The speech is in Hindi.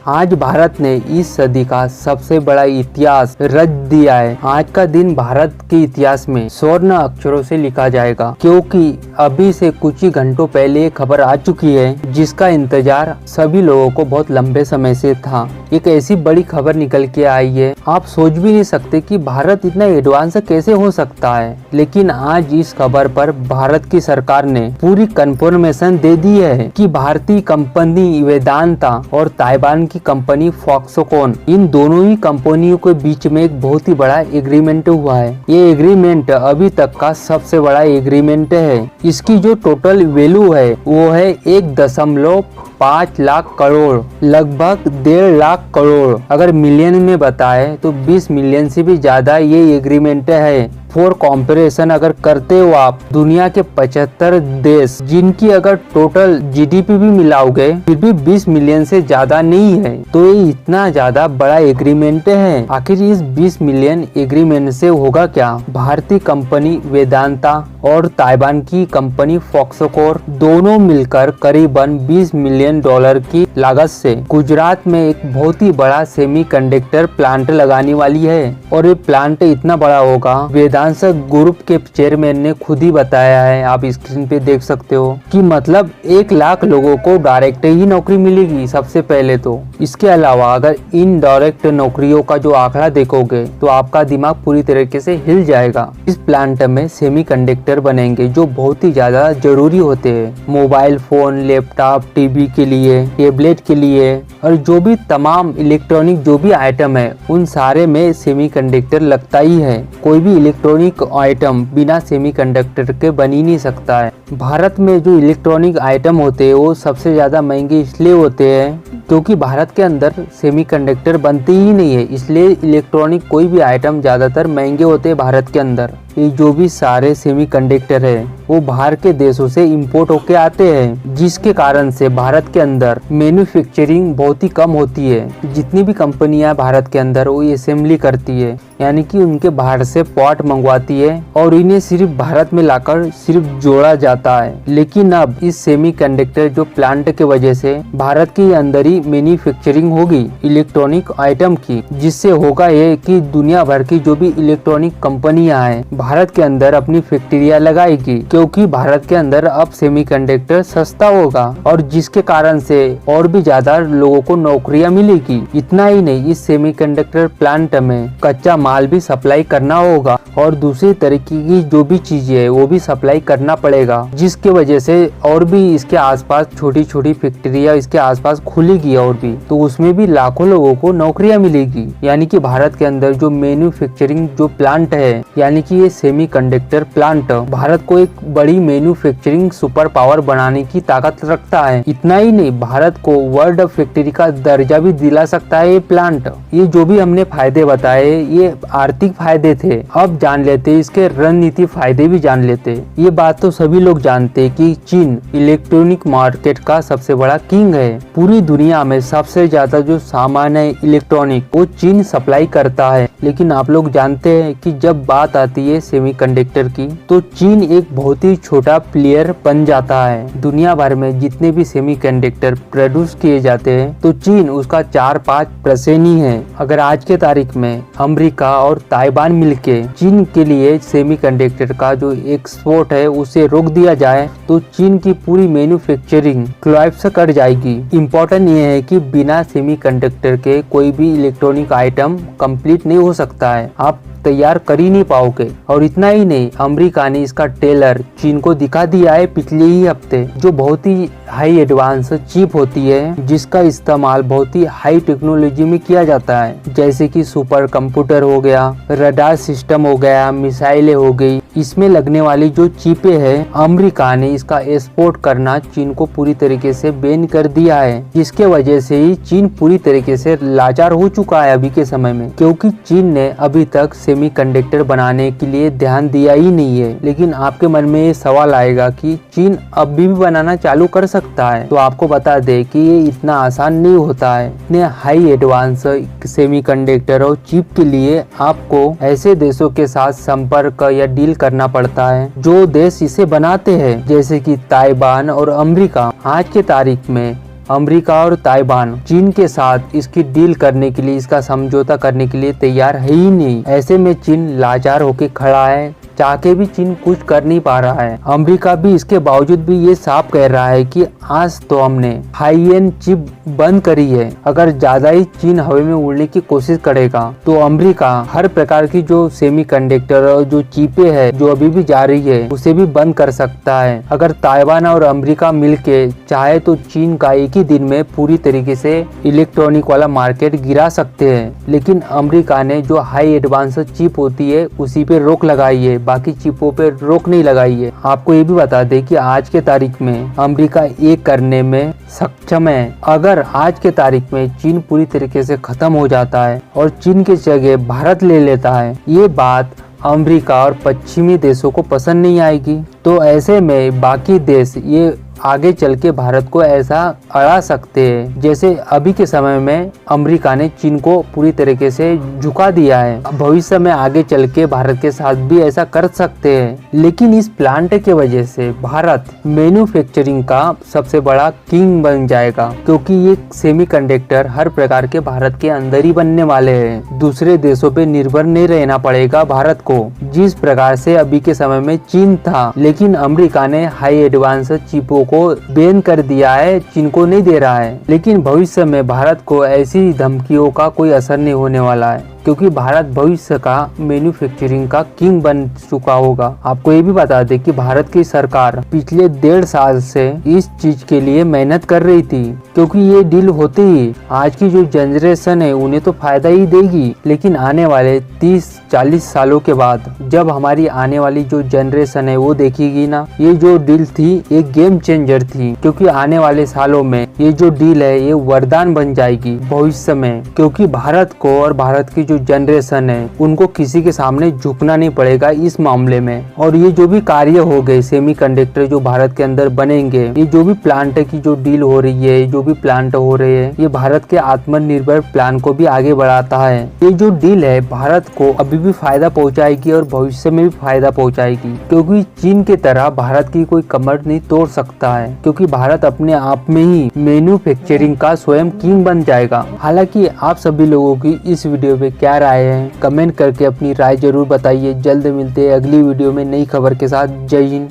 आज भारत ने इस सदी का सबसे बड़ा इतिहास रच दिया है। आज का दिन भारत के इतिहास में स्वर्ण अक्षरों से लिखा जाएगा, क्योंकि अभी से कुछ ही घंटों पहले ये खबर आ चुकी है जिसका इंतजार सभी लोगों को बहुत लंबे समय से था। एक ऐसी बड़ी खबर निकल के आई है, आप सोच भी नहीं सकते कि भारत इतना एडवांस कैसे हो सकता है। लेकिन आज इस खबर पर भारत की सरकार ने पूरी कंफर्मेशन दे दी है कि भारतीय कंपनी वेदांता और ताइवान की कंपनी फॉक्सकॉन, इन दोनों ही कंपनियों के बीच में एक बहुत ही बड़ा एग्रीमेंट हुआ है। ये एग्रीमेंट अभी तक का सबसे बड़ा एग्रीमेंट है। इसकी जो टोटल वैल्यू है वो है 1.5 लाख करोड़, लगभग 1.5 लाख करोड़। अगर मिलियन में बताए तो 20 मिलियन से भी ज्यादा ये एग्रीमेंट है। फॉर कॉम्पेरिजन अगर करते हो आप, दुनिया के 75 देश जिनकी अगर टोटल जीडीपी भी मिलाओगे फिर भी 20 मिलियन से ज्यादा नहीं है। तो ये इतना ज्यादा बड़ा एग्रीमेंट है। आखिर इस 20 मिलियन एग्रीमेंट से होगा क्या? भारतीय कंपनी वेदांता और ताइवान की कंपनी फॉक्सकॉन दोनों मिलकर करीबन 20 मिलियन डॉलर की लागत से गुजरात में एक बहुत ही बड़ा सेमीकंडक्टर प्लांट लगाने वाली है। और ये प्लांट इतना बड़ा होगा, वेदांता ग्रुप के चेयरमैन ने खुद ही बताया है, आप स्क्रीन पे देख सकते हो, कि मतलब 1 लाख लोगों को डायरेक्ट ही नौकरी मिलेगी सबसे पहले तो। इसके अलावा अगर इनडायरेक्ट नौकरियों का जो आंकड़ा देखोगे तो आपका दिमाग पूरी तरीके से हिल जाएगा। इस प्लांट में सेमीकंडक्टर बनेंगे जो बहुत ही ज्यादा जरूरी होते हैं, मोबाइल फोन, लैपटॉप, टीवी के लिए, टैबलेट के लिए, और जो भी तमाम इलेक्ट्रॉनिक जो भी आइटम है उन सारे में सेमीकंडक्टर लगता ही है। कोई भी इलेक्ट्रॉनिक आइटम बिना सेमीकंडक्टर के बन ही नहीं सकता है। भारत में जो इलेक्ट्रॉनिक आइटम होते हैं वो सबसे ज्यादा महंगे इसलिए होते हैं क्योंकि भारत के अंदर सेमीकंडक्टर बनते ही नहीं है, इसलिए इलेक्ट्रॉनिक कोई भी आइटम ज्यादातर महंगे होते हैं भारत के अंदर। ये जो भी सारे सेमीकंडक्टर है वो बाहर के देशों से इंपोर्ट होके आते हैं, जिसके कारण से भारत के अंदर मैन्युफैक्चरिंग बहुत ही कम होती है। जितनी भी कंपनियां भारत के अंदर वो असेंबली करती है, यानी कि उनके बाहर से पार्ट मंगवाती है और इन्हें सिर्फ भारत में लाकर सिर्फ जोड़ा जाता है। लेकिन अब इस सेमीकंडक्टर जो प्लांट के वजह से भारत के अंदर ही मैन्युफैक्चरिंग होगी इलेक्ट्रॉनिक आइटम की, जिससे होगा ये कि दुनिया भर की जो भी इलेक्ट्रॉनिक कंपनियां हैं भारत के अंदर अपनी फैक्ट्रियां लगाएगी, क्योंकि भारत के अंदर अब सेमीकंडक्टर सस्ता होगा और जिसके कारण से और भी ज्यादा लोगों को नौकरियां मिलेगी। इतना ही नहीं, इस सेमीकंडक्टर प्लांट में कच्चा माल भी सप्लाई करना होगा और दूसरी तरीके की जो भी चीजें है वो भी सप्लाई करना पड़ेगा, जिसके वजह से और भी इसके आसपास छोटी छोटी फैक्ट्रियां इसके आसपास खुलेगी और भी, तो उसमें भी लाखों लोगों को नौकरियां मिलेगी। यानी कि भारत के अंदर जो मैन्युफैक्चरिंग जो प्लांट है, यानी कि ये सेमीकंडक्टर प्लांट भारत को एक बड़ी मैन्युफैक्चरिंग सुपर पावर बनाने की ताकत रखता है। इतना ही नहीं, भारत को वर्ल्ड फैक्ट्री का दर्जा भी दिला सकता है ये प्लांट। ये जो भी हमने फायदे बताए ये आर्थिक फायदे थे, अब जान लेते इसके रणनीति फायदे भी जान लेते। ये बात तो सभी लोग जानते हैं कि चीन इलेक्ट्रॉनिक मार्केट का सबसे बड़ा किंग है। पूरी दुनिया में सबसे ज्यादा जो सामान है इलेक्ट्रॉनिक वो चीन सप्लाई करता है। लेकिन आप लोग जानते हैं कि जब बात आती है सेमीकंडक्टर की तो चीन एक बहुत ही छोटा प्लेयर बन जाता है। दुनिया भर में जितने भी सेमीकंडक्टर प्रोड्यूस किए जाते हैं तो चीन उसका 4-5% ही है। अगर आज के तारीख में अमेरिका और ताइवान मिलके चीन के लिए सेमीकंडक्टर का जो एक्सपोर्ट है उसे रोक दिया जाए तो चीन की पूरी मैन्युफैक्चरिंग कोलैप्स कर जाएगी। इम्पोर्टेंट ये है कि बिना सेमीकंडक्टर के कोई भी इलेक्ट्रॉनिक आइटम कंप्लीट नहीं हो सकता है, आप तैयार कर ही नहीं पाओगे। और इतना ही नहीं, अमेरिका ने इसका टेलर चीन को दिखा दिया है पिछले ही हफ्ते, जो बहुत ही हाई एडवांस चिप होती है जिसका इस्तेमाल बहुत ही हाई टेक्नोलॉजी में किया जाता है, जैसे कि सुपर कंप्यूटर हो गया, रडार सिस्टम हो गया, मिसाइलें हो गई। इसमें लगने वाली जो चिपे है अमेरिका ने इसका एक्सपोर्ट करना चीन को पूरी तरीके से बैन कर दिया है, जिसके वजह से ही चीन पूरी तरीके से लाचार हो चुका है अभी के समय में, क्योंकि चीन ने अभी तक सेमीकंडक्टर बनाने के लिए ध्यान दिया ही नहीं है। लेकिन आपके मन में ये सवाल आएगा कि चीन अभी भी बनाना चालू कर सकता है, तो आपको बता दे कि ये इतना आसान नहीं होता है। इतने हाई एडवांस सेमीकंडक्टर और चिप के लिए आपको ऐसे देशों के साथ संपर्क या डील करना पड़ता है जो देश इसे बनाते हैं, जैसे कि ताइवान और अमेरिका। आज के तारीख में अमेरिका और ताइवान चीन के साथ इसकी डील करने के लिए, इसका समझौता करने के लिए तैयार है ही नहीं। ऐसे में चीन लाचार होके खड़ा है, चाह के भी चीन कुछ कर नहीं पा रहा है। अमेरिका भी इसके बावजूद भी ये साफ कह रहा है कि आज तो हमने हाई एंड चिप बंद करी है, अगर ज्यादा ही चीन हवा में उड़ने की कोशिश करेगा तो अमेरिका हर प्रकार की जो सेमीकंडक्टर और जो चिपें है जो अभी भी जा रही है उसे भी बंद कर सकता है। अगर ताइवान और अमेरिका मिलके चाहे तो चीन का एक ही दिन में पूरी तरीके से इलेक्ट्रॉनिक वाला मार्केट गिरा सकते हैं, लेकिन अमेरिका ने जो हाई एडवांस चिप होती है उसी पे रोक लगाई है, बाकी चिपों पे रोक नहीं लगाई है। आपको ये भी बता दें कि आज के तारीख में अमेरिका ये करने में सक्षम है। अगर आज के तारीख में चीन पूरी तरीके से खत्म हो जाता है और चीन की जगह भारत ले लेता है, ये बात अमेरिका और पश्चिमी देशों को पसंद नहीं आएगी। तो ऐसे में बाकी देश ये आगे चल के भारत को ऐसा अड़ा सकते हैं जैसे अभी के समय में अमेरिका ने चीन को पूरी तरीके से झुका दिया है। भविष्य में आगे चल के भारत के साथ भी ऐसा कर सकते हैं, लेकिन इस प्लांट के वजह से भारत मैन्युफैक्चरिंग का सबसे बड़ा किंग बन जाएगा, क्योंकि ये सेमीकंडक्टर हर प्रकार के भारत के अंदर ही बनने वाले हैं। दूसरे देशों पे निर्भर नहीं रहना पड़ेगा भारत को, जिस प्रकार से अभी के समय में चीन था। लेकिन अमेरिका ने हाई एडवांस चिपों को बैन कर दिया है, चीन को नहीं दे रहा है। लेकिन भविष्य में भारत को ऐसी धमकियों का कोई असर नहीं होने वाला है, क्योंकि भारत भविष्य का मैन्युफैक्चरिंग का किंग बन चुका होगा। आपको ये भी बता दें कि भारत की सरकार पिछले 1.5 साल से इस चीज के लिए मेहनत कर रही थी, क्योंकि ये डील होते ही आज की जो जनरेशन है उन्हें तो फायदा ही देगी, लेकिन आने वाले 30-40 सालों के बाद जब हमारी आने वाली जो जनरेशन है वो देखेगी ना, ये जो डील थी एक गेम चेंजर थी, क्योंकि आने वाले सालों में ये जो डील है ये वरदान बन जाएगी भविष्य में, क्योंकि भारत को और भारत की जो जनरेशन है उनको किसी के सामने झुकना नहीं पड़ेगा इस मामले में। और ये जो भी कार्य हो गए सेमीकंडक्टर जो भारत के अंदर बनेंगे, ये जो भी प्लांट की जो डील हो रही है, जो भी प्लांट हो रहे हैं, ये भारत के आत्मनिर्भर प्लान को भी आगे बढ़ाता है। ये जो डील है भारत को अभी भी फायदा पहुंचाएगी और भविष्य में भी फायदा पहुंचाएगी, क्योंकि चीन की तरह भारत की कोई कमर नहीं तोड़ सकता है, क्योंकि भारत अपने आप में ही मैन्युफैक्चरिंग का स्वयं किंग बन जाएगा। हालांकि आप सभी लोगों की इस वीडियो पे क्या राय है, कमेंट करके अपनी राय जरूर बताइए। जल्द मिलते हैं अगली वीडियो में नई खबर के साथ। जय हिंद।